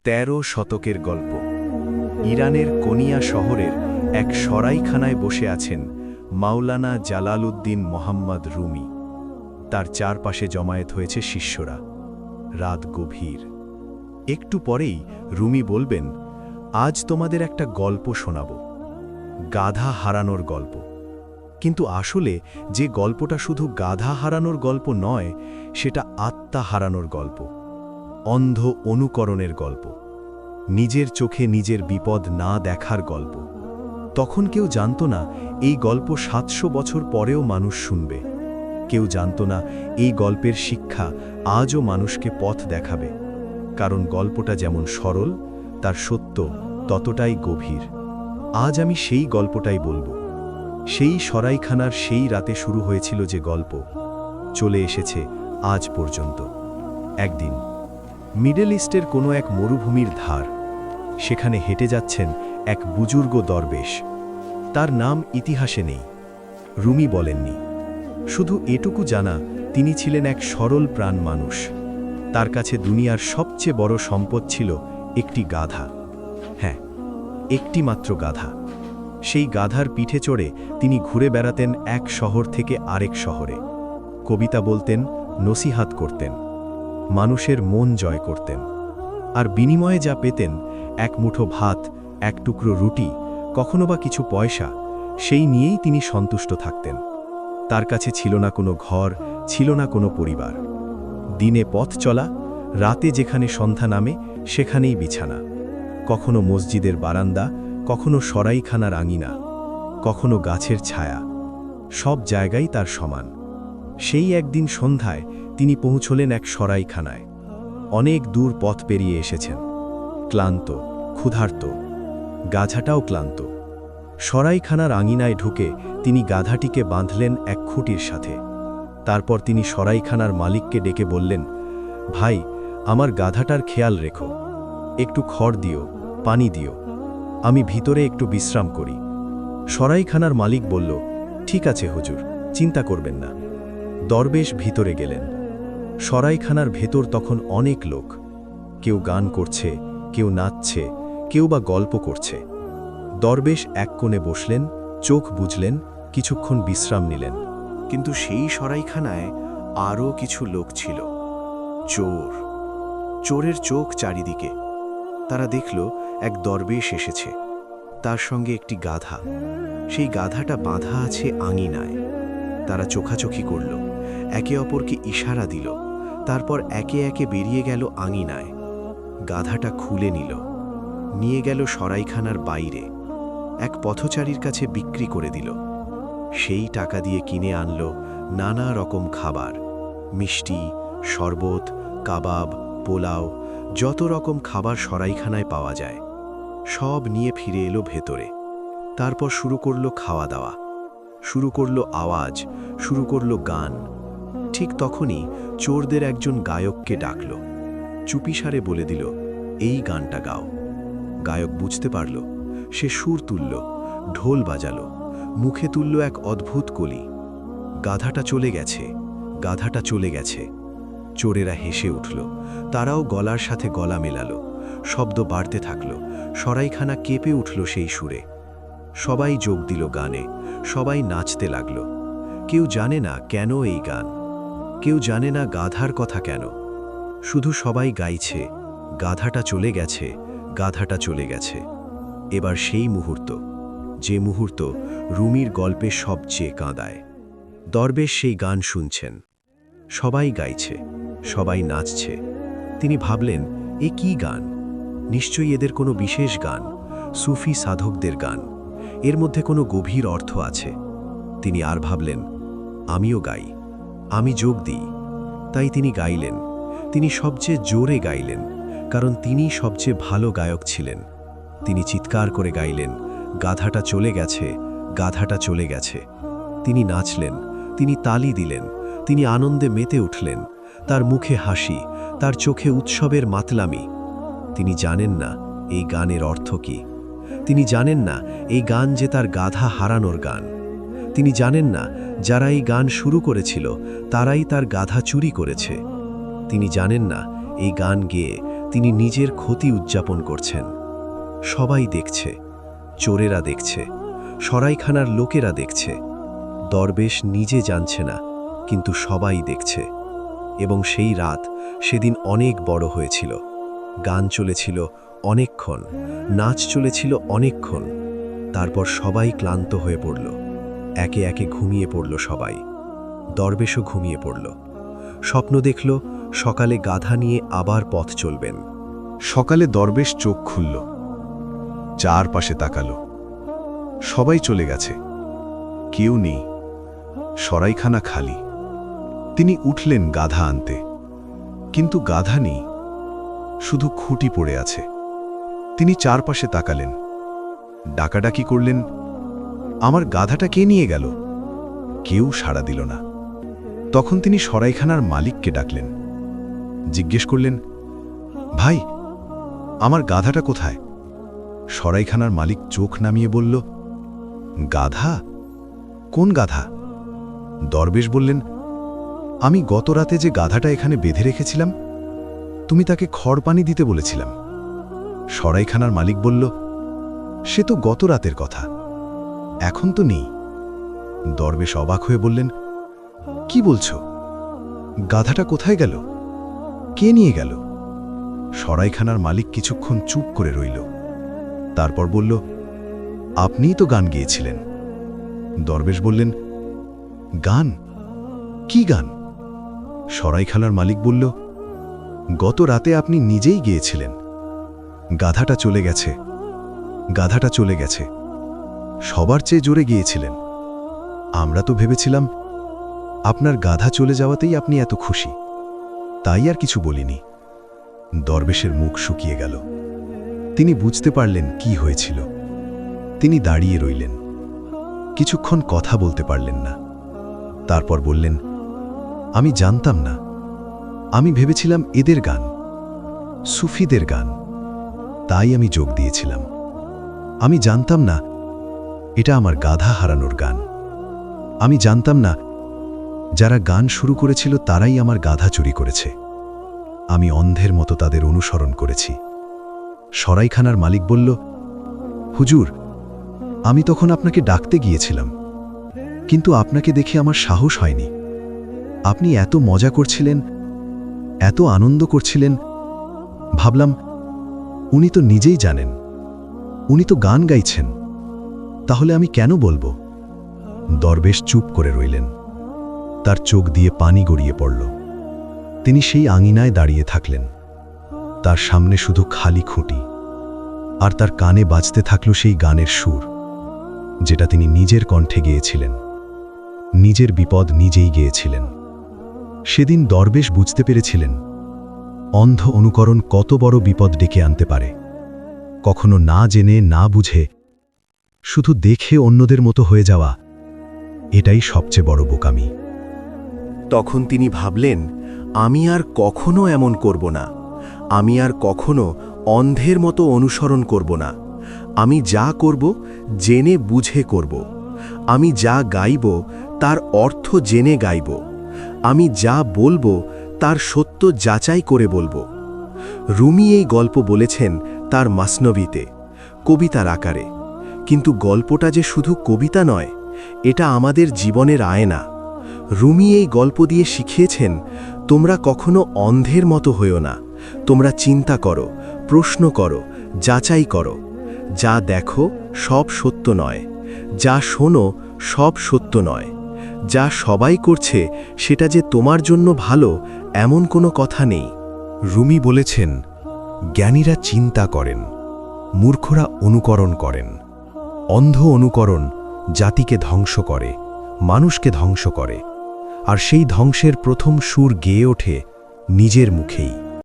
১৩ শতকের গল্প। ইরানের কোনিয়া শহরের এক সরাইখানায় বসে আছেন মাওলানা জালালউদ্দিন মোহাম্মদ রুমি। তার চারপাশে জমায়েত হয়েছে শিষ্যরা। রাত গভীর। একটু পরেই রুমি বলবেন, আজ তোমাদের একটা গল্প শোনাব, গাধা হারানোর গল্প। কিন্তু আসলে যে গল্পটা শুধু গাধা হারানোর গল্প নয়, সেটা আত্মা হারানোর গল্প, অন্ধ অনুকরণের গল্প, নিজের চোখে নিজের বিপদ না দেখার গল্প। তখন কেউ জানত না এই গল্প ৭০০ বছর পরেও মানুষ শুনবে। কেউ জানত না এই গল্পের শিক্ষা আজও মানুষকে পথ দেখাবে। কারণ গল্পটা যেমন সরল, তার সত্য ততটাই গভীর। আজ আমি সেই গল্পটাই বলবো। সেই সরাইখানার সেই রাতে শুরু হয়েছিল যে গল্প, চলে এসেছে আজ পর্যন্ত। একদিন মিডল ইস্টের কোনো এক মরুভূমির ধার, সেখানে হেঁটে যাচ্ছেন এক বুজুর্গ দরবেশ। তার নাম ইতিহাসে নেই, রুমি বলেননি। শুধু এটুকু জানা, তিনি ছিলেন এক সরল প্রাণ মানুষ। তার কাছে দুনিয়ার সবচেয়ে বড় সম্পদ ছিল একটি গাধা। হ্যাঁ, একটি মাত্র গাধা। সেই গাধার পিঠে চড়ে তিনি ঘুরে বেড়াতেন এক শহর থেকে আরেক শহরে। কবিতা বলতেন, নসিহাত করতেন, মানুষের মন জয় করতেন। আর বিনিময়ে যা পেতেন, এক মুঠো ভাত, এক টুকরো রুটি, কখনো বা কিছু পয়সা, সেই নিয়েই তিনি সন্তুষ্ট থাকতেন। তার কাছে ছিল না কোনো ঘর, ছিল না কোনো পরিবার। দিনে পথ চলা, রাতে যেখানে সন্ধ্যা নামে সেখানেই বিছানা। কখনো মসজিদের বারান্দা, কখনো সরাইখানার আঙিনা, কখনো গাছের ছায়া, সব জায়গায় তার সমান। সেই একদিন সন্ধ্যায় তিনি পৌঁছলেন এক সরাইখানায়। অনেক দূর পথ পেরিয়ে এসেছেন, ক্লান্ত, ক্ষুধার্ত, গাধাটাও ক্লান্ত। সরাইখানার আঙিনায় ঢুকে তিনি গাধাটিকে বাঁধলেন এক খুঁটির সাথে। তারপর তিনি সরাইখানার মালিককে ডেকে বললেন, ভাই, আমার গাধাটার খেয়াল রেখো, একটু খড় দিও, পানি দিও, আমি ভিতরে একটু বিশ্রাম করি। সরাইখানার মালিক বলল, ঠিক আছে হুজুর, চিন্তা করবেন না। দরবেশ ভিতরে গেলেন। সরাইখানার ভেতর তখন অনেক লোক। কেউ গান করছে, কেউ নাচছে, কেউ বা গল্প করছে। দরবেশ এক কোণে বসলেন, চোখ বুজলেন, কিছুক্ষণ বিশ্রাম নিলেন। কিন্তু সেই সরাইখানায় আরও কিছু লোক ছিল। চোর। চোরের চোখ চারিদিকে। তারা দেখল এক দরবেশ এসেছে, তার সঙ্গে একটি গাধা। সেই গাধাটা বাঁধা আছে আঙিনায়। তারা চোখাচোখি করল, একে অপরকে ইশারা দিল, তারপর একে একে বেরিয়ে গেল আঙিনায়। গাধাটা খুলে নিয়ে গেল সরাইখানার বাইরে, এক পথচারীর কাছে বিক্রি করে দিল। সেই টাকা দিয়ে কিনে আনল নানা রকম খাবার, মিষ্টি, শরবত, কাবাব, পোলাও, যত রকম খাবার সরাইখানায় পাওয়া যায়, সব নিয়ে ফিরে এলো ভেতরে। তারপর শুরু করল খাওয়া দাওয়া, শুরু করল আওয়াজ, শুরু করল গান। ঠিক তখনই চোরদের একজন গায়ককে ডাকল, চুপিসারে বলে দিল, এই গানটা গাও। গায়ক বুঝতে পারল, সে সুর তুলল, ঢোল বাজালো, মুখে তুলল এক অদ্ভুত কলি, গাধাটা চলে গেছে, গাধাটা চলে গেছে। চোরেরা হেসে উঠল, তারাও গলার সাথে গলা মেলালো, শব্দ বাড়তে থাকল, সরাইখানা কেঁপে উঠল সেই সুরে। সবাই যোগ দিল গানে, সবাই নাচতে লাগল। কেউ জানে না কেন এই গান, কেউ জানে না গাধার কথা কেন, শুধু সবাই গাইছে, গাধাটা চলে গেছে, গাধাটা চলে গেছে। এবার সেই মুহূর্ত, যে মুহূর্ত রুমির গল্পে সবচেয়ে কাঁদায়। দরবেশ সেই গান শুনছেন, সবাই গাইছে, সবাই নাচছে। তিনি ভাবলেন, এ কি গান? নিশ্চয়ই এদের কোনো বিশেষ গান, সুফি সাধকদের গান। এর মধ্যে কোনো গভীর অর্থ আছে। তিনি আর ভাবলেন, আমিও গাই, আমি যোগ দিই। তাই তিনি গাইলেন। তিনি সবচেয়ে জোরে গাইলেন, কারণ তিনি সবচেয়ে ভালো গায়ক ছিলেন। তিনি চিৎকার করে গাইলেন, গাধাটা চলে গেছে, গাধাটা চলে গেছে। তিনি নাচলেন, তিনি তালি দিলেন, তিনি আনন্দে মেতে উঠলেন। তার মুখে হাসি, তার চোখে উৎসবের মাতলামি। তিনি জানেন না এই গানের অর্থ কি। তিনি জানেন না এই গান যে তার গাধা হারানোর গান। তিনি জানেন না যারা এই গান শুরু করেছিল তারাই তার গাধা চুরি করেছে। তিনি জানেন না এই গান গেয়ে তিনি নিজের ক্ষতি উদযাপন করছেন। সবাই দেখছে, চোরেরা দেখছে, সরাইখানার লোকেরা দেখছে। দরবেশ নিজে জানছে না, কিন্তু সবাই দেখছে। এবং সেই রাত সেদিন অনেক বড় হয়েছিল। গান চলেছিল অনেকক্ষণ, নাচ চলেছিল অনেকক্ষণ। তারপর সবাই ক্লান্ত হয়ে পড়ল, একে একে ঘুমিয়ে পড়ল সবাই। দরবেশও ঘুমিয়ে পড়ল। স্বপ্ন দেখল সকালে গাধা নিয়ে আবার পথ চলবেন। সকালে দরবেশ চোখ খুলল, চারপাশে তাকালো। সবাই চলে গেছে, কেউ নেই, সরাইখানা খালি। তিনি উঠলেন গাধা আনতে, কিন্তু গাধা নেই, শুধু খুঁটি পড়ে আছে। তিনি চারপাশে তাকালেন, ডাকাডাকি করলেন, আমার গাধাটা কে নিয়ে গেল? কেউ সাড়া দিল না। তখন তিনি সরাইখানার মালিককে ডাকলেন, জিজ্ঞেস করলেন, ভাই, আমার গাধাটা কোথায়? সরাইখানার মালিক চোখ নামিয়ে বলল, গাধা? কোন গাধা? দরবেশ বললেন, আমি গত রাতে যে গাধাটা এখানে বেঁধে রেখেছিলাম, তুমি তাকে খড় পানি দিতে বলেছিলাম। সরাইখানার মালিক বলল, সে তো গত রাতের কথা, এখন তো নেই। দরবেশ অবাক হয়ে বললেন, কি বলছো? গাধাটা কোথায় গেল? কে নিয়ে গেল? সরাইখানার মালিক কিছুক্ষণ চুপ করে রইল। তারপর বলল, আপনিই তো গান গেয়েছিলেন। দরবেশ বললেন, গান? কি গান? সরাইখানার মালিক বলল, গত রাতে আপনি নিজেই গিয়েছিলেন, গাধাটা চলে গেছে, গাধাটা চলে গেছে। সবার চেয়ে জোরে গিয়েছিলেন। আমরা তো ভেবেছিলাম আপনার গাধা চলে যাওয়াতেই আপনি এত খুশি, তাই আর কিছু বলিনি। দরবেশের মুখ শুকিয়ে গেল। তিনি বুঝতে পারলেন কি হয়েছিল। তিনি দাঁড়িয়ে রইলেন, কিছুক্ষণ কথা বলতে পারলেন না। তারপর বললেন, আমি জানতাম না, আমি ভেবেছিলাম এদের গান, সুফিদের গান, তাই আমি যোগ দিয়েছিলাম। আমি জানতাম না এটা আমার গাধা হারানোর গান। আমি জানতাম না যারা গান শুরু করেছিল তারাই আমার গাধা চুরি করেছে। আমি অন্ধের মতো তাদের অনুসরণ করেছি। সরাইখানার মালিক বলল, হুজুর, আমি তখন আপনাকে ডাকতে গিয়েছিলাম, কিন্তু আপনাকে দেখে আমার সাহস হয়নি। আপনি এত মজা করছিলেন, এত আনন্দ করছিলেন, ভাবলাম উনি তো নিজেই জানেন, উনি তো গান গাইছেন, তাহলে আমি কেন বলবো? দরবেশ চুপ করে রইলেন। তার চোখ দিয়ে পানি গড়িয়ে পড়ল। তিনি সেই আঙিনায় দাঁড়িয়ে থাকলেন। তার সামনে শুধু খালি খুঁটি, আর তার কানে বাজতে থাকল সেই গানের সুর, যেটা তিনি নিজের কণ্ঠে গেয়েছিলেন, নিজের বিপদ নিজেই গেয়েছিলেন। সেদিন দরবেশ বুঝতে পেরেছিলেন অন্ধ অনুকরণ কত বড় বিপদ ডেকে আনতে পারে। কখনো না জেনে না বুঝে শুধু দেখে অন্যদের মতো হয়ে যাওয়া, এটাই সবচেয়ে বড় বোকামি। তখন তিনি ভাবলেন, আমি আর কখনো এমন করব না, আমি আর কখনো অন্ধের মতো অনুসরণ করব না। আমি যা করব জেনে বুঝে করব। আমি যা গাইব তার অর্থ জেনে গাইব। আমি যা বলবো তার সত্য যাচাই করে বলবো। রুমি এই গল্প বলেছেন তার মাসনবীতে, কবিতার আকারে। কিন্তু গল্পটা যে শুধু কবিতা নয়, এটা আমাদের জীবনের আয়না। রুমি এই গল্প দিয়ে শিখিয়েছেন, তোমরা কখনো অন্ধের মতো হইও না। তোমরা চিন্তা করো, প্রশ্ন করো, যাচাই করো। যা দেখো সব সত্য নয়, যা শোনো সব সত্য নয়। যা সবাই করছে সেটা যে তোমার জন্য ভালো এমন কোনো কথা নেই। রুমি বলেছেন, জ্ঞানীরা চিন্তা করেন, মূর্খরা অনুকরণ করেন। অন্ধ অনুকরণ জাতিকে ধ্বংস করে, মানুষকে ধ্বংস করে, আর সেই ধ্বংসের প্রথম সুর গেয়ে ওঠে নিজের মুখেই।